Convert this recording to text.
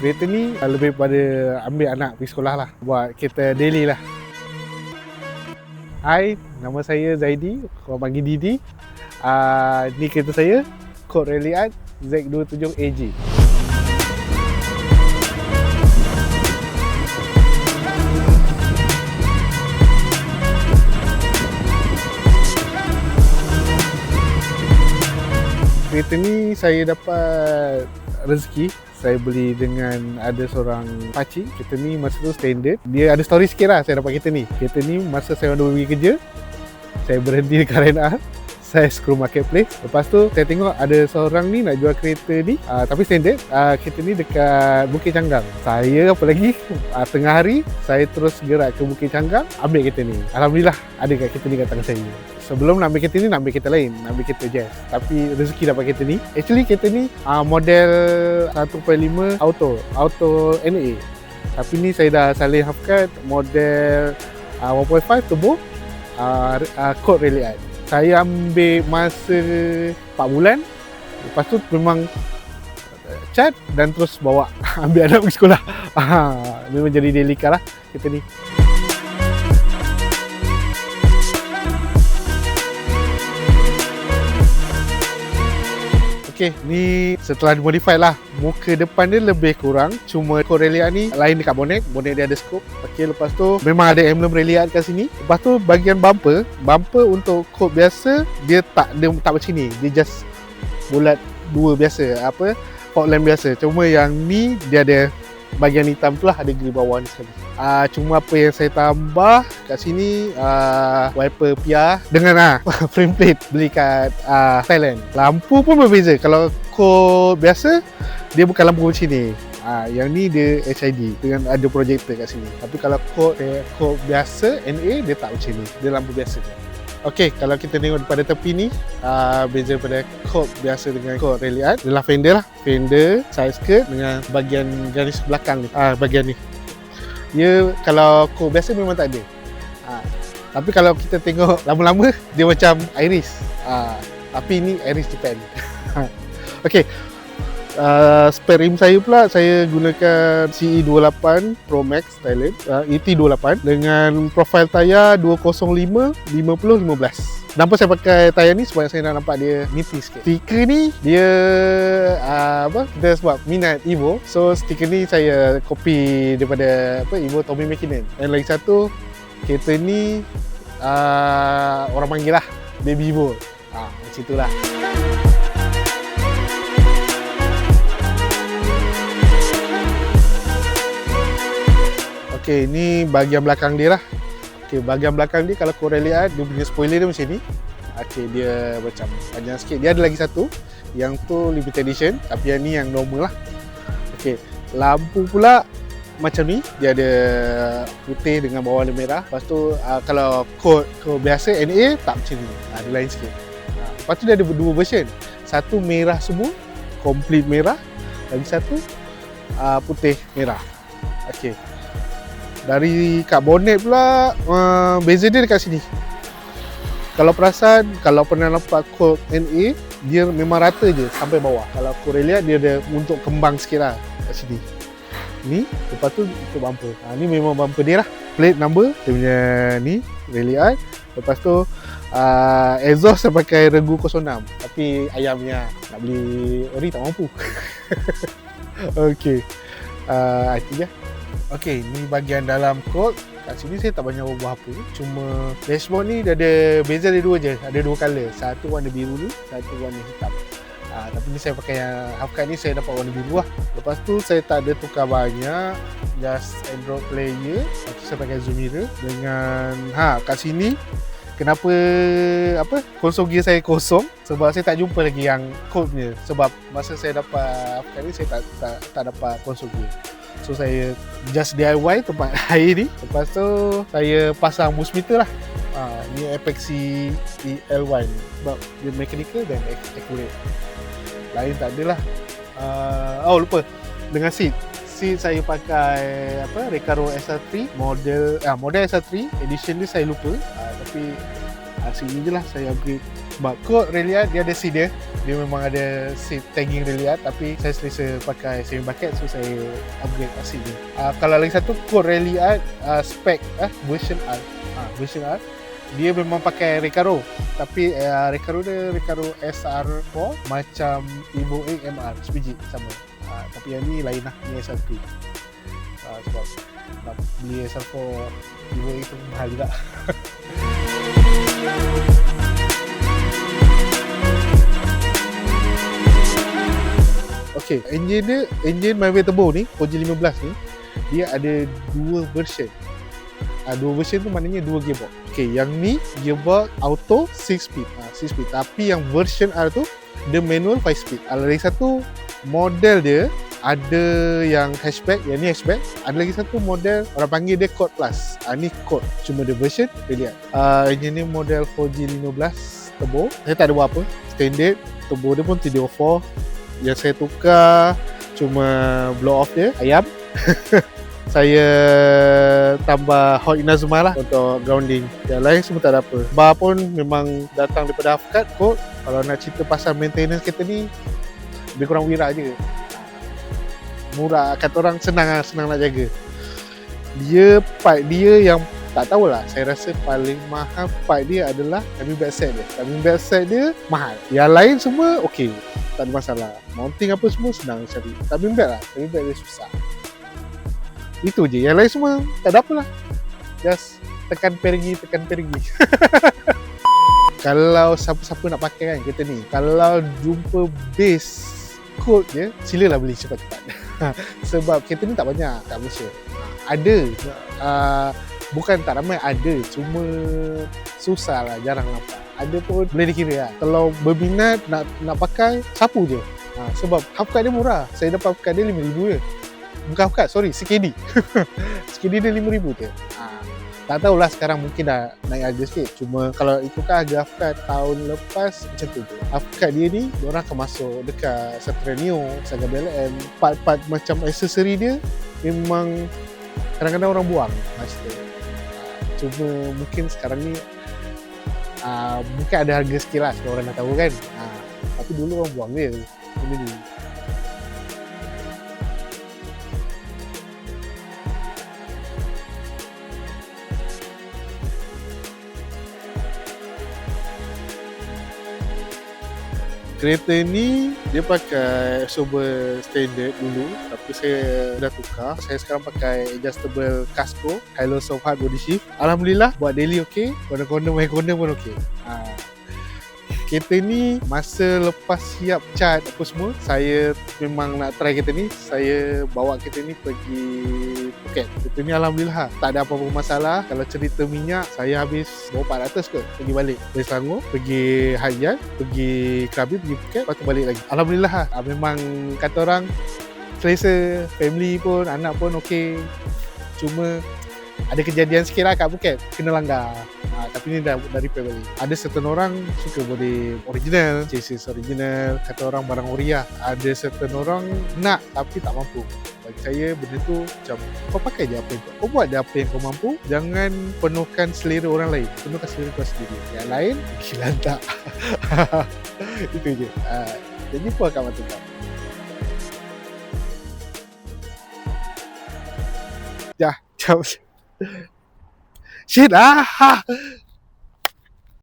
Kereta ni lebih pada ambil anak pergi sekolah lah, buat kereta daily lah. Hai, nama saya Zaidi, korang panggil Didi. Ni kereta saya, Kod Rally Art Z27AG. Kereta ni saya dapat rezeki. Saya beli dengan ada seorang pakcik. Kereta ni masa tu standard. Dia ada story sikit lah saya dapat kereta ni. Kereta ni masa saya orang pergi kerja, saya berhenti dekat RNR. Saya scroll marketplace. Lepas tu saya tengok ada seorang ni nak jual kereta ni, tapi standard. Kereta ni dekat Bukit Canggang. Saya apa lagi, tengah hari saya terus gerak ke Bukit Canggang, ambil kereta ni. Alhamdulillah ada kat kereta ni kat tangan saya. Sebelum nak ambil kereta ni, nak ambil kereta lain, nak ambil kereta Jazz. Tapi rezeki dapat kereta ni. Actually kereta ni model 1.5 auto NA. Tapi ni saya dah salin half-cut model 1.5 turbo Kod Rally Art. Saya ambil masa 4 bulan. Lepas tu memang cat dan terus bawa ambil anak pergi sekolah. Memang jadi daily car lah kereta ni. Okay, ni setelah dimodify lah. Muka depan dia lebih kurang, cuma Kod Rally Art ni lain dekat bonet dia ada scope. Okay, lepas tu memang ada emblem Rally Art kat sini. Lepas tu bahagian bumper untuk Kod biasa dia tak macam ni. Dia just bulat dua biasa, fog lamp biasa. Cuma yang ni dia ada bahagian hitam tu lah, ada grill bawah ni sekali. Cuma apa yang saya tambah kat sini, wiper PR dengan frame plate beli kat Thailand. Lampu pun berbeza. Kalau Kod biasa dia bukan lampu macam ni. Yang ni dia HID dengan ada projector kat sini. Tapi kalau Kod biasa NA dia tak macam ni. Dia lampu biasa je. Okey, kalau kita tengok daripada tepi ni, beza pada Kod biasa dengan Kod Rally Art adalah fender lah. Fender, side skirt dengan bahagian garis belakang ni. Bahagian ni. Dia kalau Kod biasa memang tak ada. Tapi kalau kita tengok lama-lama, dia macam Iris. Tapi ni Iris Japan. Okey. Spare rim saya pula, saya gunakan CE28 Pro Max Thailand, ET28 dengan profil tayar 205 50 15. Kenapa saya pakai tayar ni? Sebab saya nak nampak dia nipis sikit. Stiker ni dia kita sebab minat Evo. So stiker ni saya copy daripada Evo Tommy McKinnon. Dan lagi satu, kereta ni orang panggil lah Baby Evo. Macam itulah. Okey, ni bahagian belakang dia lah. Okey, bahagian belakang dia kalau Kod Rally Art dia punya spoiler dia macam ni. Okey, dia macam panjang sikit. Dia ada lagi satu, yang tu limited edition, tapi yang ni yang normal lah. Okey, lampu pula macam ni, dia ada putih dengan bawah warna merah. Lepas tu kalau Kod biasa NA tak macam ni. Dia lain sikit. Lepas tu dia ada dua version. Satu merah semua, complete merah. Lagi satu putih merah. Okey. Dari kat bonet pula, beza dia dekat sini. Kalau perasan, kalau pernah nampak Kod NA, dia memang rata je sampai bawah. Kalau Kod Rally Art dia ada untuk kembang sikit lah kat sini. Ni, lepas tu untuk bumper. Ni memang bumper dia lah. Plate number, dia punya ni, Rally Art. Lepas tu, exhaust saya pakai Regu 06. Tapi ayamnya, nak beli ori tak mampu. Okey, itu je. Okey, ni bahagian dalam Kod. Kat sini saya tak banyak ubah apa. Cuma dashboard ni dia ada beza, dia dua je. Ada dua colour. Satu warna biru ni, satu warna hitam. Tapi ni saya pakai yang half-cut ni, saya dapat warna biru lah. Lepas tu saya tak ada tukar banyak. Just Android player. Lepas tu saya pakai zoom mirror. Dengan kat sini kenapa konsol gear saya kosong? Sebab saya tak jumpa lagi yang Kod punya. Sebab masa saya dapat half-cut ni saya tak dapat konsol gear. So saya just DIY tempat air ni. Lepas tu saya pasang boost meter lah. Ni Apexi EL1 ni. Sebab dia mechanical dan accurate. Lain tak adalah. Lupa. Dengan seat saya pakai Recaro SR3 model SR3 edition dia saya lupa. Tapi sini je lah saya upgrade. Sebab Kod Rally Art dia ada seat dia. Dia memang ada seat tagging reliat, tapi saya selesa pakai semi bucket, so saya upgrade asik ni. Kalau lagi satu Code reliat spec version R. Version R dia memang pakai Recaro, tapi Recaro dia Recaro SR4 macam Evo 8 MR sebiji sama. Tapi yang ni lain lah, ni SR3. Sebab nak beli SR4 Evo 8 tu mahal juga. Okay, engine Mavic Turbo ni, OG15 ni, dia ada dua version. Dua version tu maknanya dua gearbox. Okay, yang ni gearbox auto 6 speed. 6 speed. Tapi yang version R tu dia manual 5 speed. Lagi satu model dia ada yang hatchback, yang ni hatchback. Ada lagi satu model orang panggil dia Code Plus. Ni Code, cuma dia version dia lihat. Yang ni model 4G15 turbo. Saya tak ada buat apa. Standard turbo dia pun TD04. Yang saya tukar cuma blow off dia, ayam. Saya tambah hot Inazuma lah untuk grounding. Yang lain semua tak ada apa. Bar pun memang datang daripada Hafkat kot. Kalau nak cerita pasal maintenance kereta ni, lebih kurang wira je. Murah, kata orang senang nak jaga. Part dia yang tak tahulah, saya rasa paling mahal part dia adalah timing belt set dia. Timing belt set dia mahal. Yang lain semua okey, tak ada masalah. Mounting apa semua senang cari. Timing belt dia susah. Itu je, yang lain semua tak ada apalah. Just tekan pergi. Kalau siapa-siapa nak pakai kan kereta ni, kalau jumpa base code je, silalah beli cepat-cepat. Sebab kereta ni tak banyak kat Malaysia. Ada, bukan tak ramai, ada, cuma susah lah, jarang nampak. Ada pun boleh dikira lah. Kalau berminat nak pakai, sapu je. Sebab Hafkat dia murah. Saya dapat Hafkat dia RM5,000 je. Bukan Hafkat, sorry, CKD. CKD dia RM5,000 je. Tak tahulah sekarang mungkin dah naik harga sikit. Cuma kalau ikutkan harga Hafkat tahun lepas, macam tu je. Hafkat dia ni, diorang akan masuk dekat Satria Neo, Saga BLM. Part-part macam aksesori dia memang kadang-kadang orang buang. Cuma mungkin sekarang ni mungkin ada harga sikit lah, sebab orang dah tahu kan. Tapi dulu orang buang dia benda ni. Kereta ni dia pakai sober standard dulu, tapi saya dah tukar. Saya sekarang pakai adjustable casco, high-low soft hard body shift. Alhamdulillah buat daily okey, corner-corner main corner pun okey. Kereta ni masa lepas siap cat apa semua, saya memang nak try kereta ni. Saya bawa kereta ni pergi Phuket. Kereta ni alhamdulillah tak ada apa-apa masalah. Kalau cerita minyak, saya habis 400 kot pergi balik dari Selangor, pergi Haiyan, pergi Krabi, pergi Phuket, lepas tu balik lagi. Alhamdulillah memang kata orang selesa, family pun, anak pun okey. Cuma ada kejadian sikit lah kat Phuket, kena langgar. Tapi ni dah repair balik. Ada certain orang suka body original, chassis original, kata orang barang ori lah. Ada certain orang nak tapi tak mampu. Bagi saya benda tu macam, kau pakai je apa yang kau buat, je apa yang kau mampu. Jangan penuhkan selera orang lain, penuhkan selera kau sendiri. Yang lain gila tak. Itu je. Jadi pun akan mantap. Dah, jauh. Shit